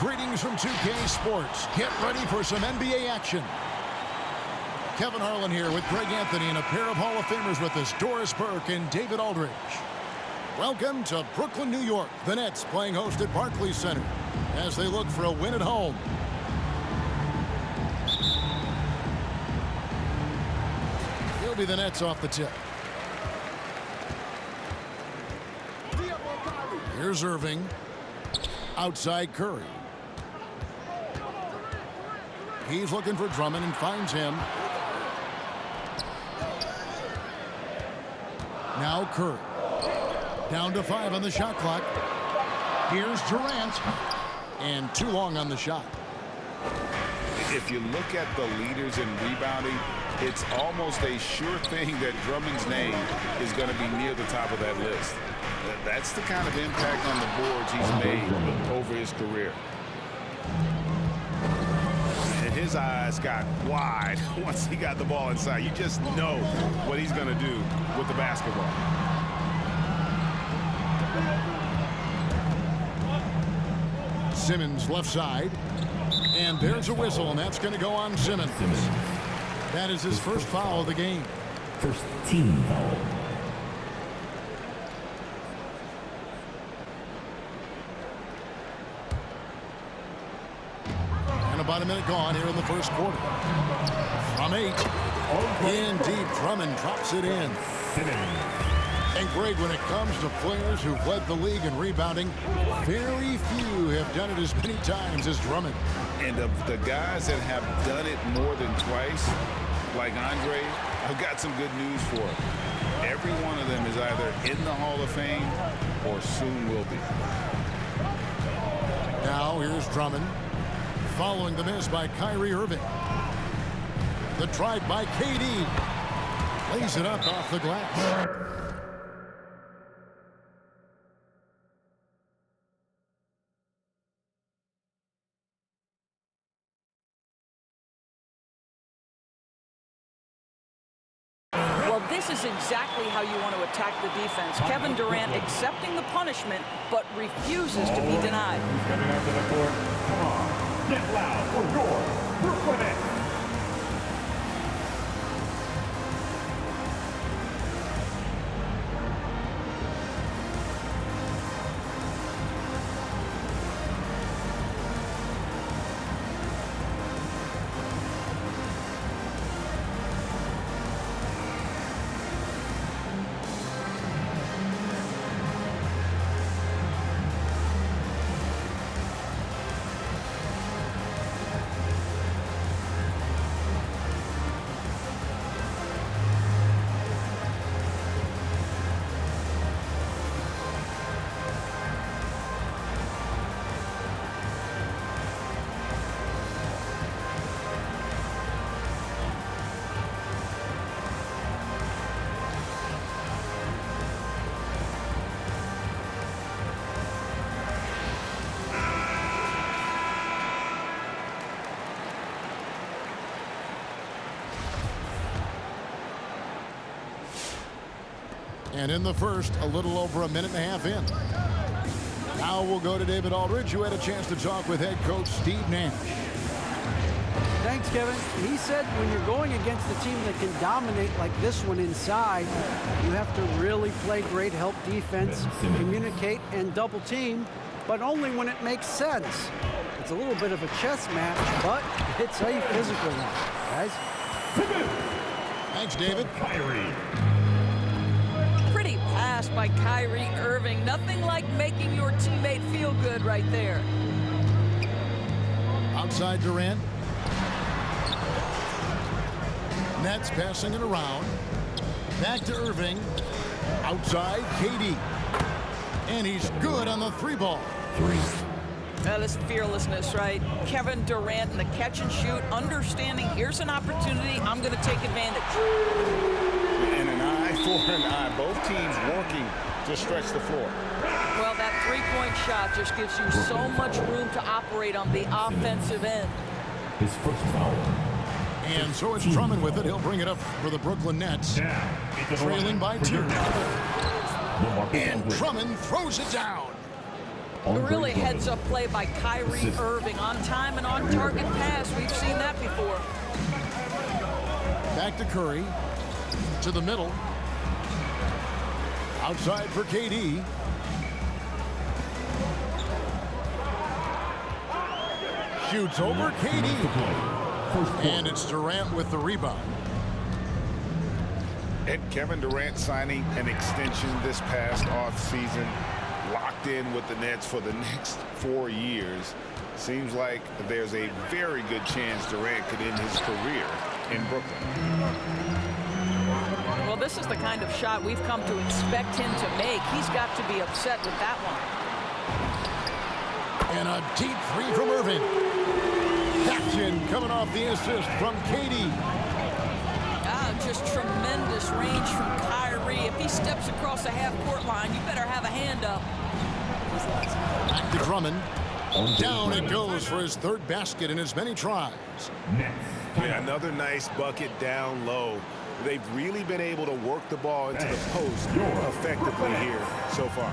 Greetings from 2K Sports. Get ready for some NBA action. Kevin Harlan here with Greg Anthony and a pair of Hall of Famers with us, Doris Burke and David Aldridge. Welcome to Brooklyn, New York. The Nets playing host at Barclays Center as they look for a win at home. It'll be the Nets off the tip. Here's Irving. Outside Curry. He's looking for Drummond and finds him. Now Curry. Down to 5 on the shot clock. Here's Durant. And too long on the shot. If you look at the leaders in rebounding, it's almost a sure thing that Drummond's name is going to be near the top of that list. That's the kind of impact on the boards he's made over his career. And his eyes got wide once he got the ball inside. You just know what he's going to do with the basketball. Simmons left side. And there's a whistle, and that's going to go on Simmons. That is his first foul of the game. First team foul. About a minute gone here in the first quarter. From 8. In deep, Drummond drops it in. And Greg, when it comes to players who've led the league in rebounding, very few have done it as many times as Drummond. And of the guys that have done it more than twice, like Andre, I've got some good news for him. Every one of them is either in the Hall of Fame or soon will be. Now here's Drummond. Following the miss by Kyrie Irving. The drive by KD. Lays it up off the glass. Well, this is exactly how you want to attack the defense. Kevin Durant accepting the punishment, but refuses to be denied. Coming onto the court. Come on. Get loud for your Brooklyn Nets. And in the first, a little over a minute and a half in. Now we'll go to David Aldridge, who had a chance to talk with head coach Steve Nash. Thanks, Kevin. He said when you're going against a team that can dominate like this one inside, you have to really play great help defense, communicate, and double team, but only when it makes sense. It's a little bit of a chess match, but it's a physical one, guys. Thanks, David. Kyrie. Pretty pass by Kyrie Irving. Nothing like making your teammate feel good right there. Outside Durant. Nets passing it around. Back to Irving. Outside KD. And he's good on the 3-ball. That is fearlessness, right? Kevin Durant in the catch and shoot, understanding here's an opportunity, I'm going to take advantage. And an eye for an eye. Both teams working to stretch the floor. Well, that three-point shot just gives you so much room to operate on the offensive end. His first foul. And so it's Drummond with it. He'll bring it up for the Brooklyn Nets. Trailing by 2. And Drummond throws it down. A really heads-up play by Kyrie Irving. On time and on target pass. We've seen that before. Back to Curry. To the middle. Outside for KD. Shoots over KD. And it's Durant with the rebound. And Kevin Durant signing an extension this past offseason, locked in with the Nets for the next 4 years. Seems like there's a very good chance Durant could end his career in Brooklyn. Well, this is the kind of shot we've come to expect him to make. He's got to be upset with that one. And a deep three from Irving. Action coming off the assist from KD. Just tremendous range from Kyrie. If he steps across the half-court line, you better have a hand up. Back to Drummond. Down it goes for his third basket in as many tries. Yeah, another nice bucket down low. They've really been able to work the ball into the post effectively here so far.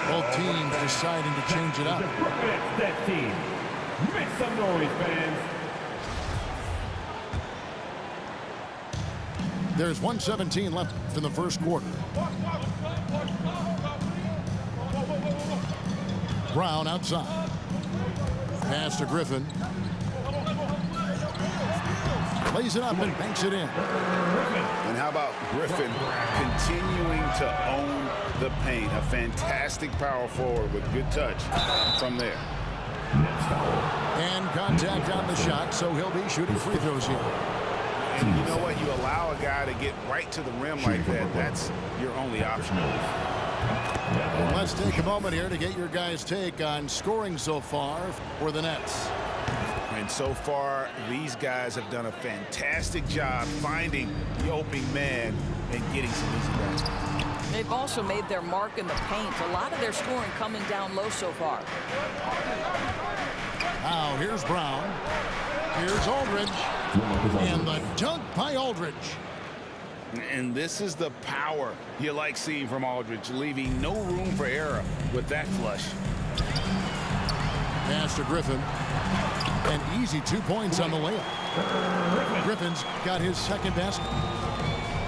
Both teams deciding to change it up. That team. Make some noise, fans. There's 1:17 left in the first quarter. Brown outside. Pass to Griffin. Lays it up and banks it in. And how about Griffin continuing to own the paint? A fantastic power forward with good touch from there. And contact on the shot, so he'll be shooting free throws here. And you know what? You allow a guy to get right to the rim like that, that's your only option. Let's take a moment here to get your guys' take on scoring so far for the Nets. And so far, these guys have done a fantastic job finding the opening man and getting some easy baskets. They've also made their mark in the paint. A lot of their scoring coming down low so far. Now, here's Brown. Here's Aldridge. And the dunk by Aldridge. And this is the power you like seeing from Aldridge, leaving no room for error with that flush. Pass to Griffin. An easy 2 points on the layup. Griffin's got his second basket.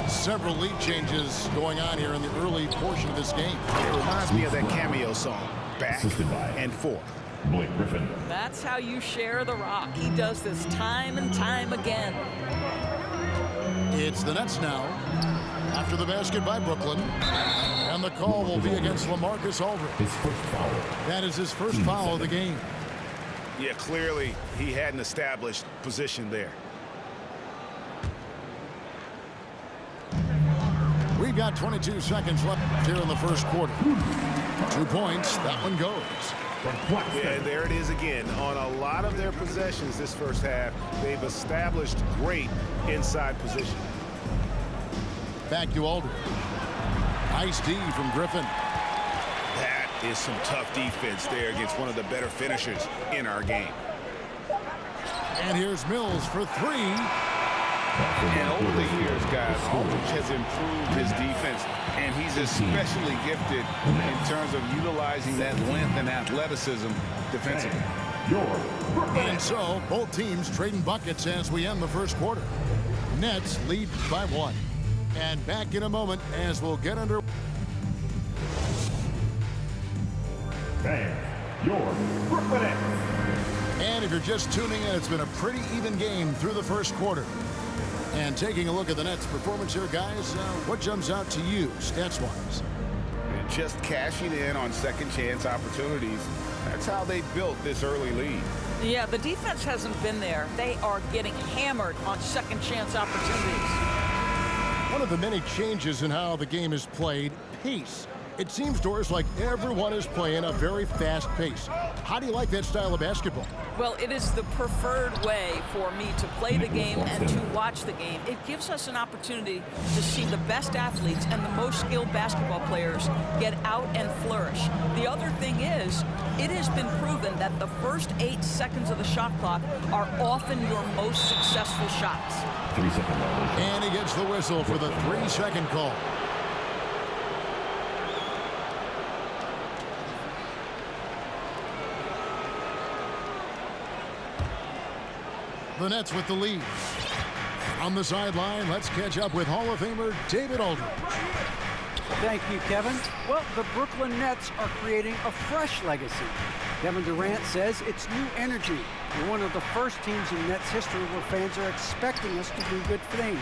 Several lead changes going on here in the early portion of this game. It reminds me of that cameo song, Back and Forth. Blake Griffin. That's how you share the rock. He does this time and time again. It's the Nets now. After the basket by Brooklyn. And the call will be against LaMarcus Aldridge. His first foul. That is his first foul of the game. Yeah, clearly he had an established position there. We've got 22 seconds left here in the first quarter. 2 points. That one goes. Yeah, there it is again. On a lot of their possessions this first half, they've established great inside position. Back to Aldridge. Nice D from Griffin. That is some tough defense there against one of the better finishers in our game. And here's Mills for three. And over the years, guys, Aldridge has improved his defense, and he's especially gifted in terms of utilizing that length and athleticism defensively. And so, both teams trading buckets as we end the first quarter. Nets lead by 1. And back in a moment as we'll get under. Fans, your Brooklyn Nets. And if you're just tuning in, it's been a pretty even game through the first quarter. And taking a look at the Nets' performance here, guys, what jumps out to you, stats-wise? Just cashing in on second chance opportunities. That's how they built this early lead. Yeah, the defense hasn't been there. They are getting hammered on second chance opportunities. One of the many changes in how the game is played, pace. It seems, Doris, like everyone is playing a very fast pace. How do you like that style of basketball? Well, it is the preferred way for me to play the game and to watch the game. It gives us an opportunity to see the best athletes and the most skilled basketball players get out and flourish. The other thing is, it has been proven that the first 8 seconds of the shot clock are often your most successful shots. 3 second violation. And he gets the whistle for the 3-second call. The Nets with the lead. On the sideline, let's catch up with Hall of Famer David Aldridge. Thank you, Kevin. Well, the Brooklyn Nets are creating a fresh legacy. Kevin Durant says it's new energy. We're one of the first teams in Nets history where fans are expecting us to do good things.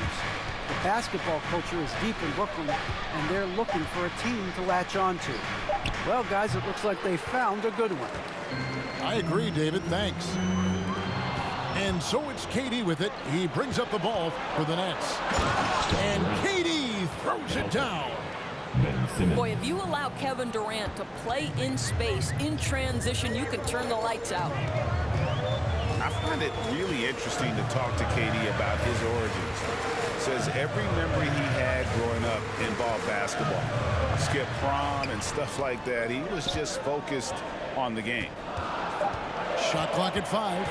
The basketball culture is deep in Brooklyn, and they're looking for a team to latch on to. Well, guys, it looks like they found a good one. I agree, David. Thanks. And so it's KD with it. He brings up the ball for the Nets. And KD throws it down. Boy, if you allow Kevin Durant to play in space, in transition, you can turn the lights out. I find it really interesting to talk to KD about his origins. Says every memory he had growing up involved basketball. Skip prom and stuff like that. He was just focused on the game. Shot clock at 5.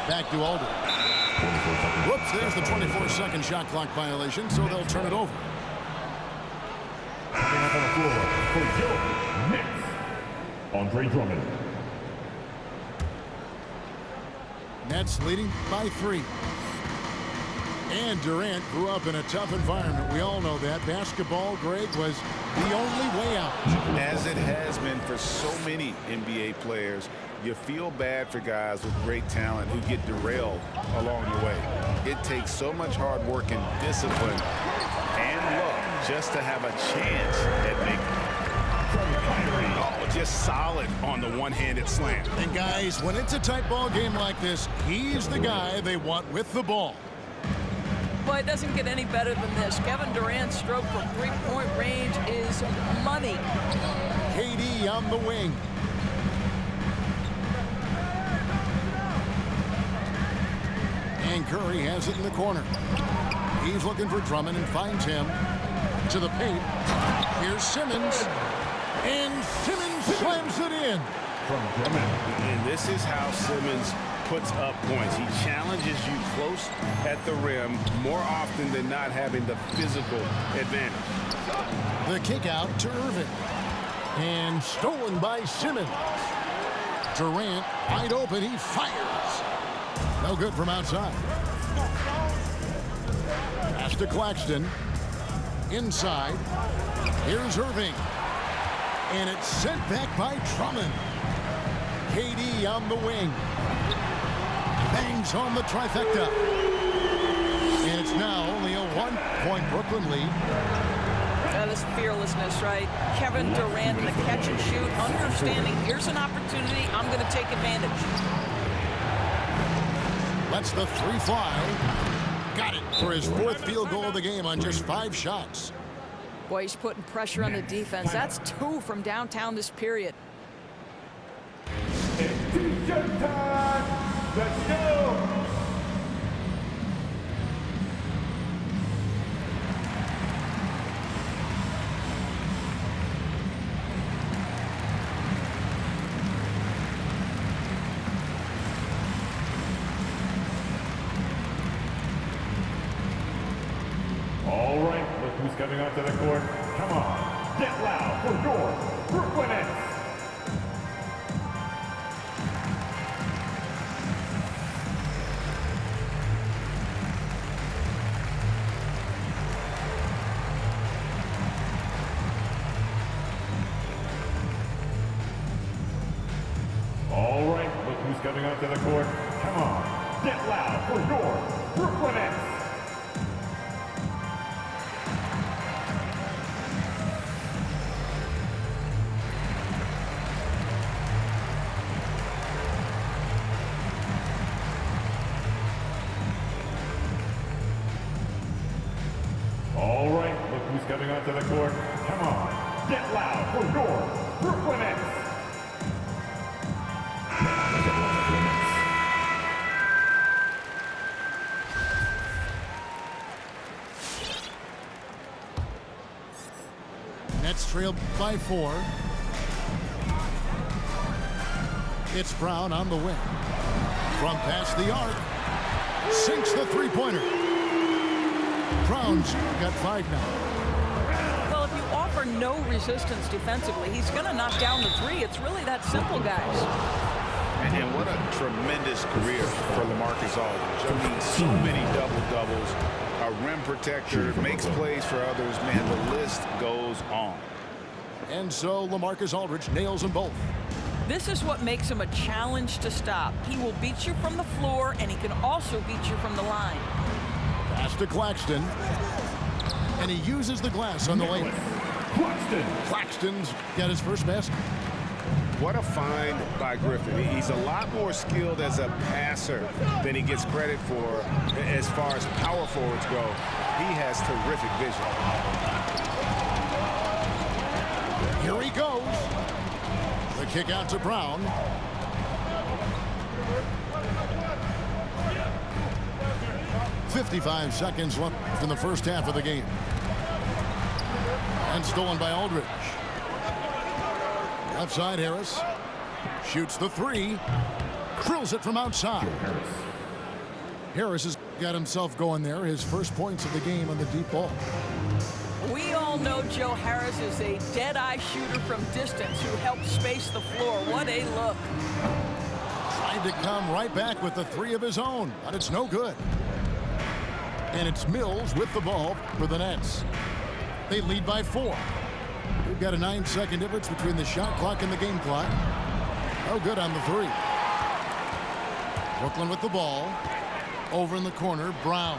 Back to Aldridge. Whoops, there's the 24-second shot clock violation, so they'll turn it over. Coming up on the floor for your Nets, Andre Drummond. Nets leading by 3. And Durant grew up in a tough environment. We all know that. Basketball, Greg, was the only way out. As it has been for so many NBA players, you feel bad for guys with great talent who get derailed along the way. It takes so much hard work and discipline and luck just to have a chance at making it. Oh, just solid on the one-handed slam. And guys, when it's a tight ball game like this, he's the guy they want with the ball. Boy, it doesn't get any better than this. Kevin Durant's stroke from three-point range is money. KD on the wing. And Curry has it in the corner. He's looking for Drummond and finds him to the paint. Here's Simmons. And Simmons slams it in. From Drummond. And this is how Simmons puts up points. He challenges you close at the rim more often than not, having the physical advantage. The kick out to Irving. And stolen by Simmons. Durant wide open. He fires. No good from outside. Pass to Claxton. Inside. Here's Irving. And it's sent back by Drummond. KD on the wing. Bangs home the trifecta. And it's now only a 1-point Brooklyn lead. That is fearlessness, right? Kevin Durant in the catch and shoot, understanding here's an opportunity, I'm going to take advantage. Lets the 3 fly. Got it for his 4th field goal of the game on just 5 shots. Boy, he's putting pressure on the defense. That's 2 from downtown this period. It's T-shirt time. Let's go. All right, look who's coming onto the court. Come on, get loud for your Brooklyn Nets. coming onto the court. Come on, get loud for your Brooklyn Nets. All right, look who's coming onto the court. Come on, get loud for your Brooklyn Nets. Nets trail by 4. It's Brown on the wing. From past the arc. Sinks the three-pointer. Brown's got 5 now. Well, if you offer no resistance defensively, he's going to knock down the 3. It's really that simple, guys. And what a tremendous career for LaMarcus Aldridge. I mean, so many double-doubles. A rim protector, makes plays for others. Man, the list goes on. And so LaMarcus Aldridge nails them both. This is what makes him a challenge to stop. He will beat you from the floor, and he can also beat you from the line. Pass to Claxton. And he uses the glass on the lane. Claxton's got his first basket. What a find by Griffin. He's a lot more skilled as a passer than he gets credit for as far as power forwards go. He has terrific vision. Here he goes. The kick out to Brown. "55 seconds left in the first half of the game. And stolen by Aldridge. Left side, Harris. Shoots the 3. Drills it from outside. Harris has got himself going there. His first points of the game on the deep ball. We all know Joe Harris is a dead-eye shooter from distance who helps space the floor. What a look. Tried to come right back with the 3 of his own, but it's no good. And it's Mills with the ball for the Nets. They lead by 4. We've got a 9-second difference between the shot clock and the game clock. No good on the 3. Brooklyn with the ball. Over in the corner, Brown.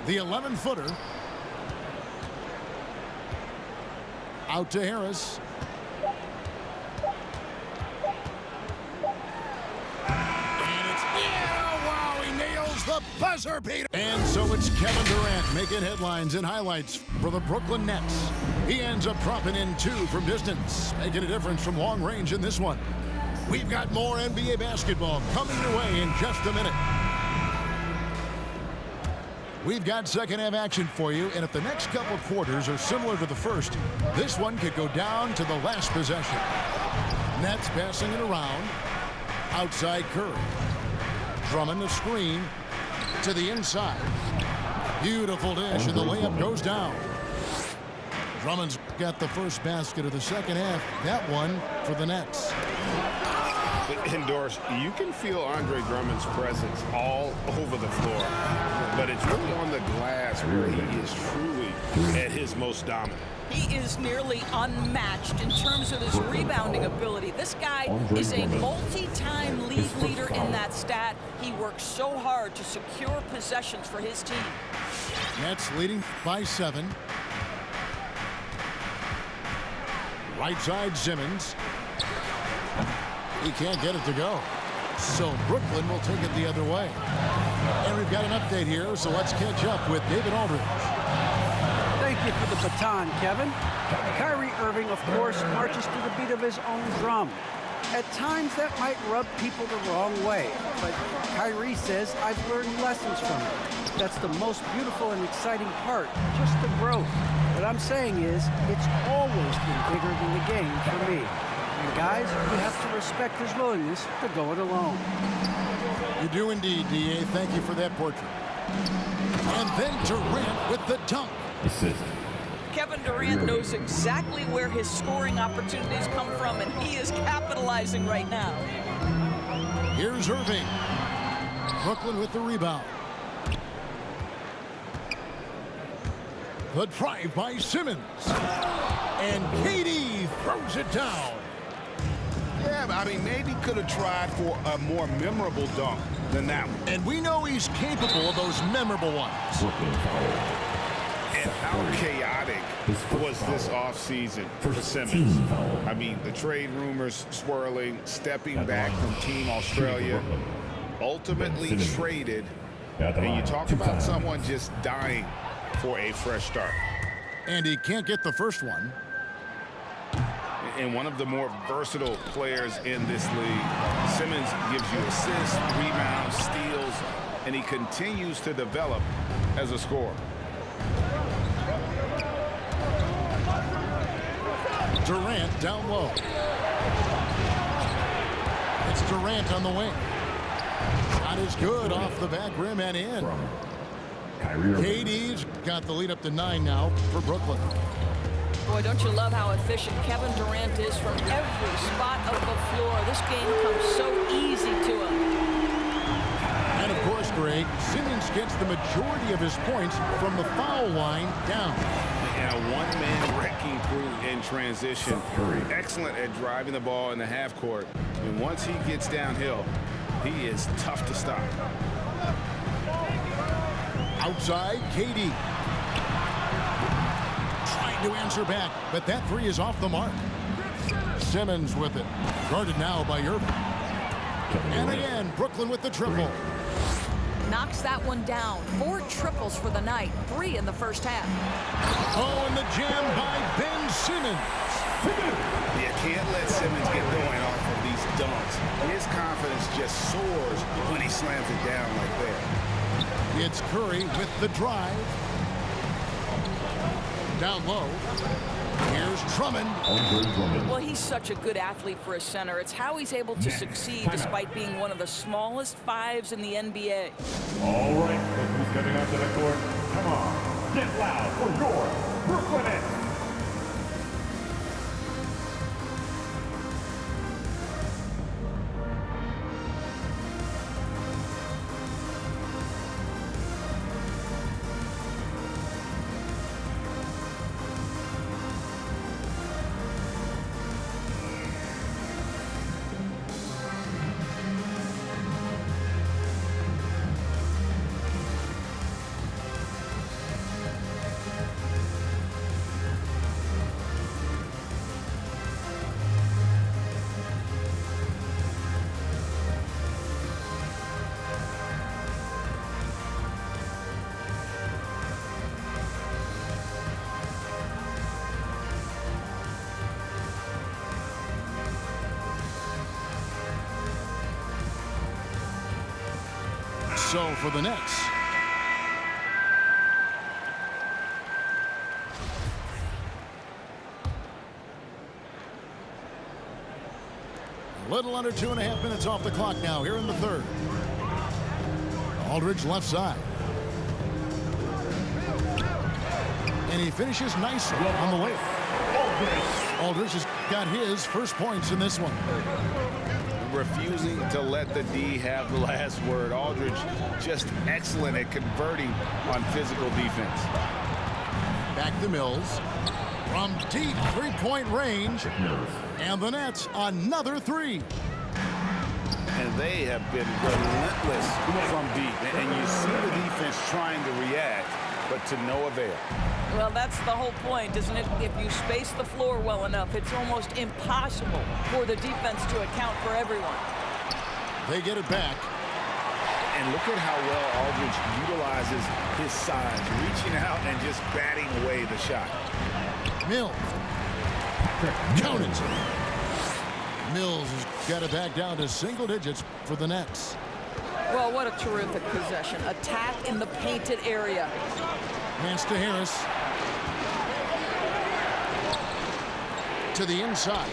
The 11-footer. Out to Harris. And it's, wow, he nails the buzzer beater. And so it's Kevin Durant making headlines and highlights for the Brooklyn Nets. He ends up dropping in 2 from distance, making a difference from long range in this one. We've got more NBA basketball coming your way in just a minute. We've got second half action for you, and if the next couple quarters are similar to the first, this one could go down to the last possession. Nets passing it around. Outside Curry. Drummond the screen to the inside. Beautiful dish, and the layup goes down. Drummond's got the first basket of the second half. That one for the Nets. Doris, you can feel Andre Drummond's presence all over the floor, but it's really on the glass where he is truly at his most dominant. He is nearly unmatched in terms of his rebounding ability. This guy is a multi-time league leader in that stat. He works so hard to secure possessions for his team. Nets leading by 7. Right side, Simmons. He can't get it to go. So Brooklyn will take it the other way. And we've got an update here, so let's catch up with David Aldridge. Thank you for the baton, Kevin. Kyrie Irving, of course, marches to the beat of his own drum. At times, that might rub people the wrong way, but Kyrie says, I've learned lessons from it. That's the most beautiful and exciting part, just the growth. What I'm saying is, it's always been bigger than the game for me. And guys, you have to respect his willingness to go it alone. You do indeed, D.A. Thank you for that portrait. And then Durant with the dunk. Assist. Kevin Durant knows exactly where his scoring opportunities come from, and he is capitalizing right now. Here's Irving. Brooklyn with the rebound. The drive by Simmons. And KD throws it down. Yeah, I mean, maybe could have tried for a more memorable dunk than that one. And we know he's capable of those memorable ones. And how chaotic was this offseason for Simmons? I mean, the trade rumors swirling, stepping back from Team Australia, ultimately traded. And you talk about someone just dying for a fresh start. And he can't get the first one. And one of the more versatile players in this league. Simmons gives you assists, rebounds, steals, and he continues to develop as a scorer. Durant down low. It's Durant on the wing. Shot is good off the back rim and in. KD's got the lead up to 9 now for Brooklyn. Boy, don't you love how efficient Kevin Durant is from every spot of the floor. This game comes so easy to him. And of course, Greg, Simmons gets the majority of his points from the foul line down. And a one-man wrecking crew in transition. Excellent at driving the ball in the half court. And once he gets downhill, he is tough to stop. Outside, KD. Trying to answer back, but that three is off the mark. Simmons with it. Guarded now by Irving. And again, Brooklyn with the triple. Knocks that one down. 4 triples for the night. 3 in the first half. Oh, and the jam by Ben Simmons. You can't let Simmons get going off of these dunks. His confidence just soars when he slams it down like that. It's Curry with the drive. Down low. Here's Drummond. Well, he's such a good athlete for a center. It's how he's able to succeed despite being one of the smallest 5s in the NBA. All right, look who's coming onto the court. Come on, get loud for your Brooklyn Nets. So for the Nets. A little under 2.5 minutes off the clock now here in the third. Aldridge left side. And he finishes nicely on the way. Aldridge has got his first points in this one. Refusing to let the D have the last word. Aldridge just excellent at converting on physical defense. Back to Mills. From deep three-point range. And the Nets another 3. And they have been relentless from deep. And you see the defense trying to react, but to no avail. Well, that's the whole point, isn't it? If you space the floor well enough, it's almost impossible for the defense to account for everyone. They get it back. And look at how well Aldridge utilizes his size, reaching out and just batting away the shot. Mills. Count it. Mills has got it back down to single digits for the Nets. Well, what a terrific possession. Attack in the painted area. Pass to Harris. To the inside.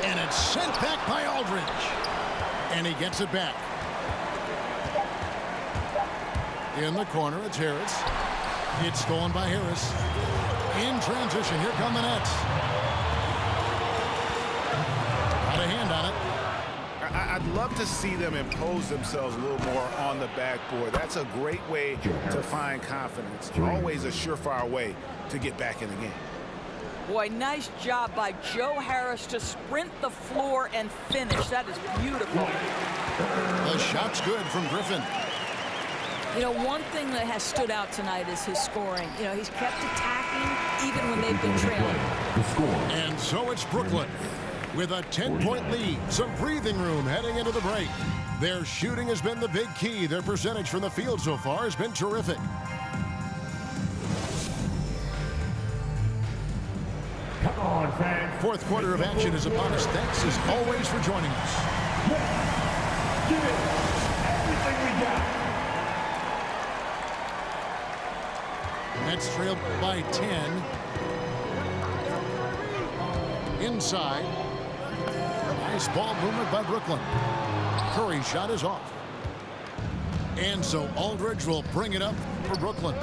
And it's sent back by Aldridge. And he gets it back. In the corner, it's Harris. It's stolen by Harris. In transition, here come the Nets. Got a hand on it. I'd love to see them impose themselves a little more on the backboard. That's a great way to find confidence. Always a surefire way to get back in the game. Boy, nice job by Joe Harris to sprint the floor and finish. That is beautiful. The shot's good from Griffin. You know, one thing that has stood out tonight is his scoring. You know, he's kept attacking even when they've been trailing. And so it's Brooklyn with a 10-point lead. Some breathing room heading into the break. Their shooting has been the big key. Their percentage from the field so far has been terrific. Come on, fans. Fourth quarter of action is upon us. Thanks as always for joining us. Give it everything we got. Nets trailed by 10. Inside. Nice ball movement by Brooklyn. Curry's shot is off. And so Aldridge will bring it up for Brooklyn.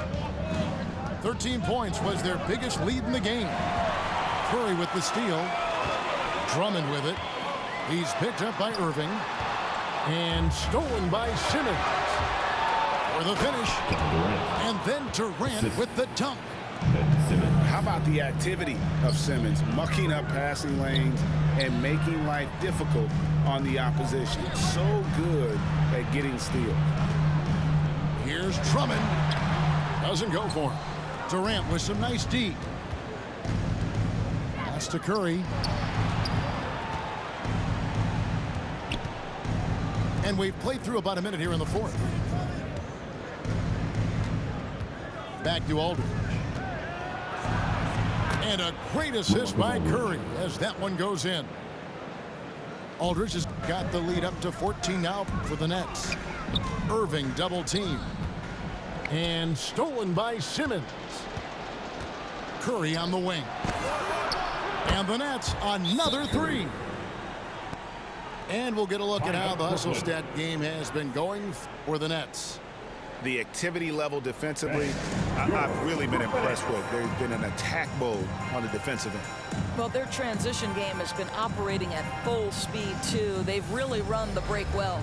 13 points was their biggest lead in the game. Curry with the steal. Drummond with it. He's picked up by Irving. And stolen by Simmons. For the finish. And then Durant with the dunk. How about the activity of Simmons, mucking up passing lanes and making life difficult on the opposition. So good at getting steals. Here's Drummond. Doesn't go for him. Durant with some nice D. Pass to Curry. And we've played through about a minute here in the fourth. Back to Aldridge. And a great assist by Curry as that one goes in. Aldridge has got the lead up to 14 now for the Nets. Irving double team. And stolen by Simmons. Curry on the wing. And the Nets another three. And we'll get a look at how the hustle stat game has been going for the Nets. The activity level defensively, I've really been impressed with. There's been an attack mode on the defensive end. Well, their transition game has been operating at full speed, too. They've really run the break well.